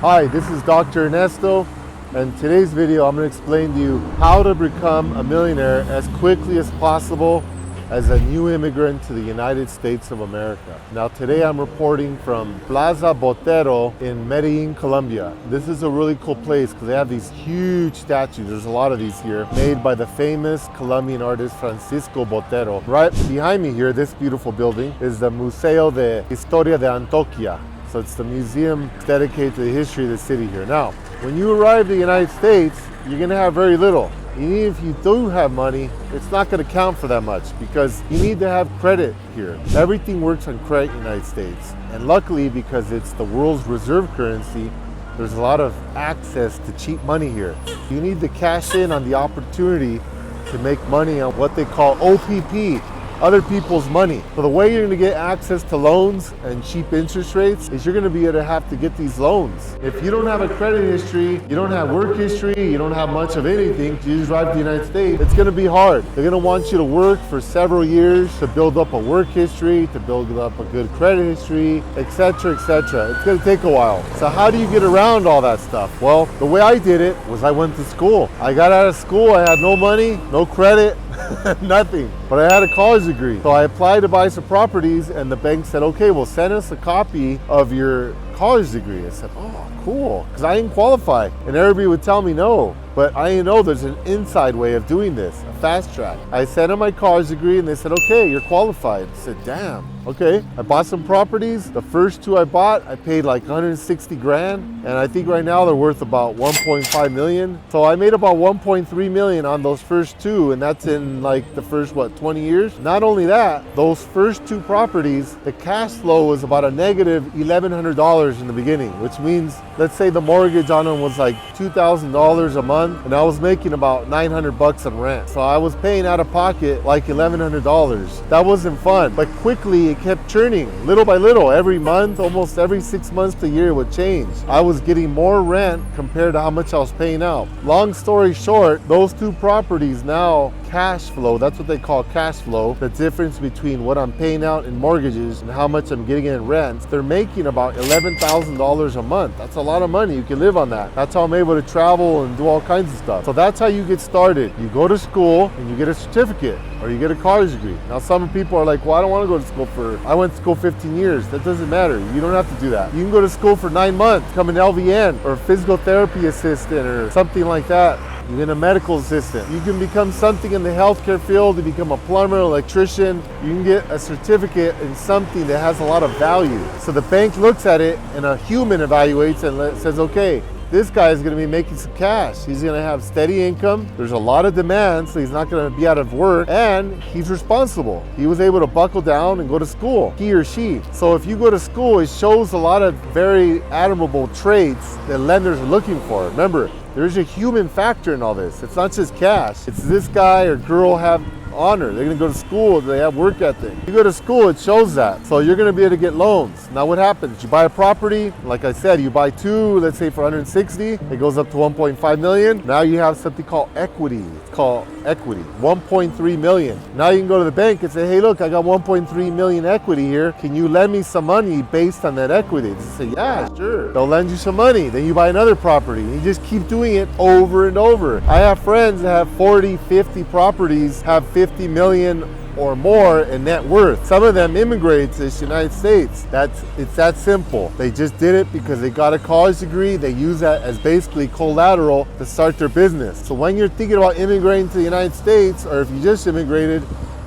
Hi, this is Dr. Ernesto, and today's video I'm going to explain to you how to become a millionaire as quickly as possible as a new immigrant to the United States of America. Now today I'm reporting from Plaza Botero in Medellin, Colombia. This is a really cool place because they have these huge statues. There's a lot of these here, made by the famous Colombian artist Francisco Botero. Right behind me here, this beautiful building, is the Museo de Historia de Antioquia. So it's the museum dedicated to the history of the city here. Now, when you arrive to the United States, you're gonna have very little. Even if you do have money, it's not gonna count for that much because you need to have credit here. Everything works on credit in the United States. And luckily, because it's the world's reserve currency, there's a lot of access to cheap money here. You need to cash in on the opportunity to make money on what they call OPP, other people's money. So the way you're gonna get access to loans and cheap interest rates is you're gonna be able to have to get these loans. If you don't have a credit history, you don't have work history, you don't have much of anything, you just arrive to the United States, it's gonna be hard. They're gonna want you to work for several years to build up a work history, to build up a good credit history, etc., etc. It's gonna take a while. So how do you get around all that stuff? Well, the way I did it was I went to school. I got out of school, I had no money, no credit, nothing, but I had a college degree. So I applied to buy some properties and the bank said, okay, well, send us a copy of your college degree. I said, oh, cool, because I didn't qualify. And everybody would tell me no, but I didn't know there's an inside way of doing this, a fast track. I sent them my college degree and they said, okay, you're qualified. I said, damn, okay. I bought some properties. The first two I bought, I paid like 160 grand. And I think right now they're worth about 1.5 million. So I made about 1.3 million on those first two, and that's in like the first, 20 years? Not only that, those first two properties, the cash flow was about a negative $1,100 in the beginning, which means, let's say the mortgage on them was like $2,000 a month, and I was making about 900 bucks on rent. So I was paying out of pocket like $1,100. That wasn't fun, but quickly it kept churning, little by little. Every month, almost every 6 months to a year, it would change. I was getting more rent compared to how much I was paying out. Long story short, those two properties now cash flow, that's what they call cash flow, the difference between what I'm paying out in mortgages and how much I'm getting in rent. They're making about $11,000 a month. That's a lot of money. You can live on that. That's how I'm able to travel and do all kinds of stuff. So that's how you get started. You go to school and you get a certificate or you get a college degree. Now some people are like, well, I don't want to go to school I went to school 15 years. That doesn't matter. You don't have to do that. You can go to school for 9 months, become an LVN or a physical therapy assistant or something like that. Even a medical assistant. You can become something in the healthcare field. You become a plumber, electrician. You can get a certificate in something that has a lot of value. So the bank looks at it and a human evaluates and says, okay, this guy is going to be making some cash. He's going to have steady income. There's a lot of demand, so he's not going to be out of work, and he's responsible. He was able to buckle down and go to school, he or she. So if you go to school, it shows a lot of very admirable traits that lenders are looking for. Remember, there's a human factor in all this. It's not just cash. It's this guy or girl have honor. They're gonna go to school, they have work ethic. You go to school, it shows that. So you're gonna be able to get loans. Now what happens? You buy a property, like I said, you buy two, let's say for 160, it goes up to 1.5 million. Now you have something called equity. It's called equity, 1.3 million. Now you can go to the bank and say, hey, look, I got 1.3 million equity here. Can you lend me some money based on that equity? They say, yeah, sure. They'll lend you some money. Then you buy another property. And you just keep doing it over and over. I have friends that have 40, 50 properties, have 50 million or more in net worth. Some of them immigrated to the United States. It's that simple. They just did it because they got a college degree. They use that as basically collateral to start their business. So when you're thinking about immigrating to the United States, or if you just immigrated,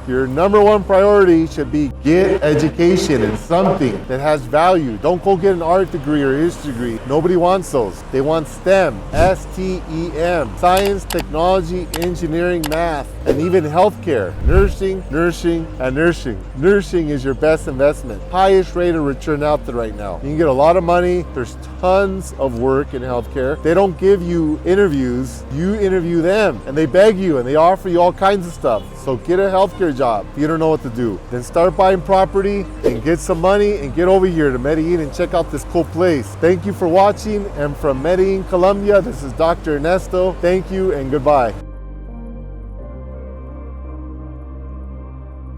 your number one priority should be get education in something that has value. Don't go get an art degree or a history degree. Nobody wants those. They want STEM, S-T-E-M, science, technology, engineering, math, and even healthcare. Nursing, nursing, and nursing. Nursing is your best investment. Highest rate of return out there right now. You can get a lot of money. There's tons of work in healthcare. They don't give you interviews. You interview them, and they beg you, and they offer you all kinds of stuff. So get a healthcare job if you don't know what to do. Then start buying property and get some money and get over here to Medellin and check out this cool place. Thank you for watching, and from Medellin, Colombia, this is Dr. Ernesto. Thank you and goodbye.